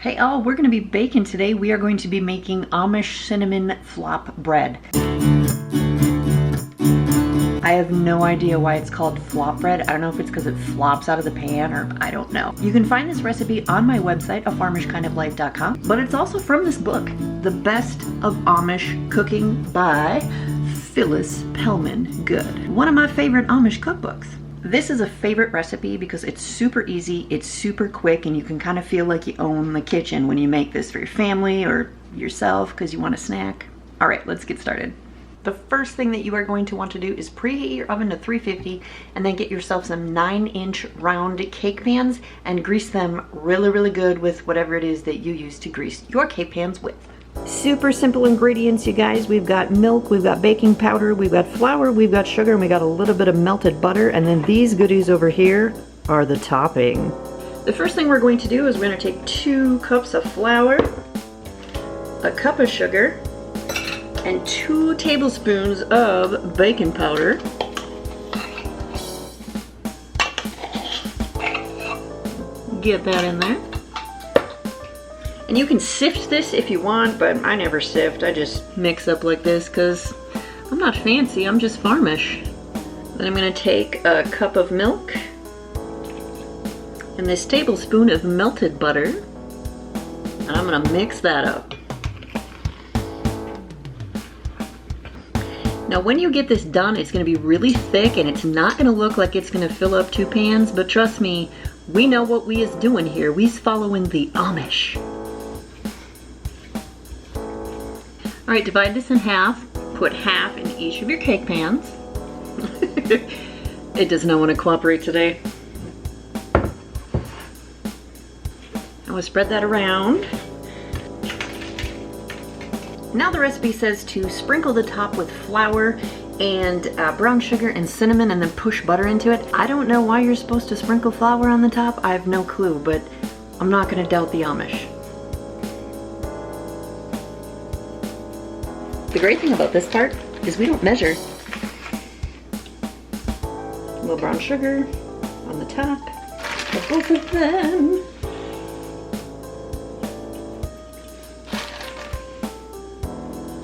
Hey all, we're gonna be baking today. We are going to be making Amish cinnamon flop bread. I have no idea why it's called flop bread. I don't know if it's because it flops out of the pan or I don't know. You can find this recipe on my website, afarmishkindoflife.com, but it's also from this book, The Best of Amish Cooking by Phyllis Pellman Good. One of my favorite Amish cookbooks. This is a favorite recipe because it's super easy, it's super quick, and you can kind of feel like you own the kitchen when you make this for your family or yourself because you want a snack. All right, let's get started. The first thing that you are going to want to do is preheat your oven to 350 and then get yourself some 9-inch round cake pans and grease them really good with whatever it is that you use to grease your cake pans with. Super simple ingredients, you guys. We've got milk, we've got baking powder, we've got flour, we've got sugar, and we got a little bit of melted butter, and then these goodies over here are the topping. The first thing we're going to do is we're going to take 2 cups of flour, a cup of sugar, and 2 tablespoons of baking powder. Get that in there. And you can sift this if you want, but I never sift. I just mix up like this because I'm not fancy, I'm just Farmish. Then I'm gonna take a cup of milk and this tablespoon of melted butter, and I'm gonna mix that up. Now when you get this done, it's gonna be really thick and it's not gonna look like it's gonna fill up 2 pans, but trust me, we know what we is doing here. We's following the Amish. All right, divide this in half. Put half in each of your cake pans. It does not want to cooperate today. I will spread that around. Now the recipe says to sprinkle the top with flour and brown sugar and cinnamon and then push butter into it. I don't know why you're supposed to sprinkle flour on the top. I have no clue, but I'm not gonna doubt the Amish. The great thing about this part is we don't measure. A little brown sugar on the top of both of them.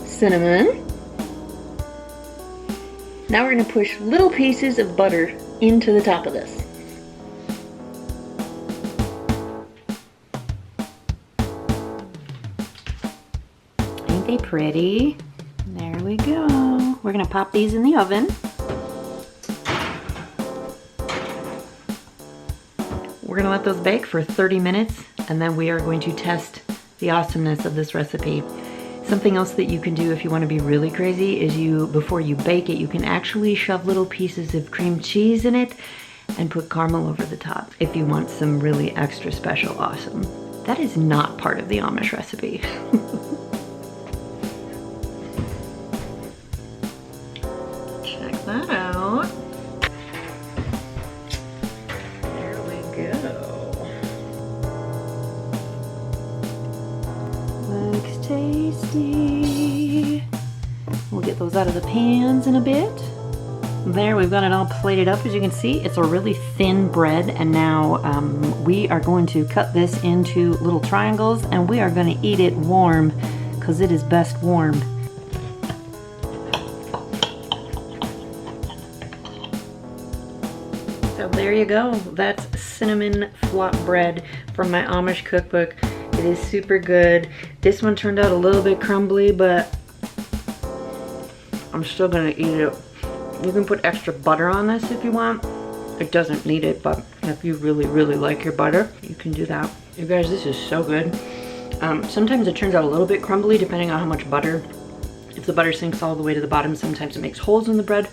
Cinnamon. Now we're going to push little pieces of butter into the top of this. Ain't they pretty? There we go. We're going to pop these in the oven. We're going to let those bake for 30 minutes and then we are going to test the awesomeness of this recipe. Something else that you can do if you want to be really crazy is before you bake it, you can actually shove little pieces of cream cheese in it and put caramel over the top if you want some really extra special awesome. That is not part of the Amish recipe. Check that out. There we go. Looks tasty. We'll get those out of the pans in a bit. There, we've got it all plated up. As you can see, it's a really thin bread, and now we are going to cut this into little triangles and we are going to eat it warm because it is best warm. So there you go. That's cinnamon flop bread from my Amish cookbook. It is super good. This one turned out a little bit crumbly, but I'm still gonna eat it. You can put extra butter on this if you want. It doesn't need it, but if you really like your butter, you can do that. You guys, this is so good. Sometimes it turns out a little bit crumbly depending on how much butter. If the butter sinks all the way to the bottom, sometimes it makes holes in the bread.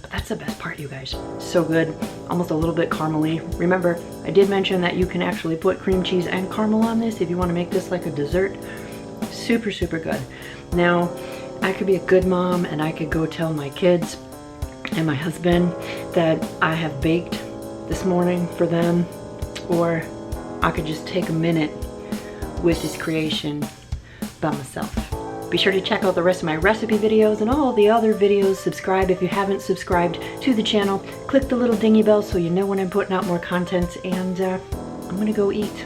But that's the best part, you guys. So good, almost a little bit caramely. Remember, I did mention that you can actually put cream cheese and caramel on this if you want to make this like a dessert. Super good. Now, I could be a good mom and I could go tell my kids and my husband that I have baked this morning for them, or I could just take a minute with this creation by myself. Be sure to check out the rest of my recipe videos and all the other videos. Subscribe if you haven't subscribed to the channel. Click the little dingy bell so you know when I'm putting out more content, and I'm gonna go eat.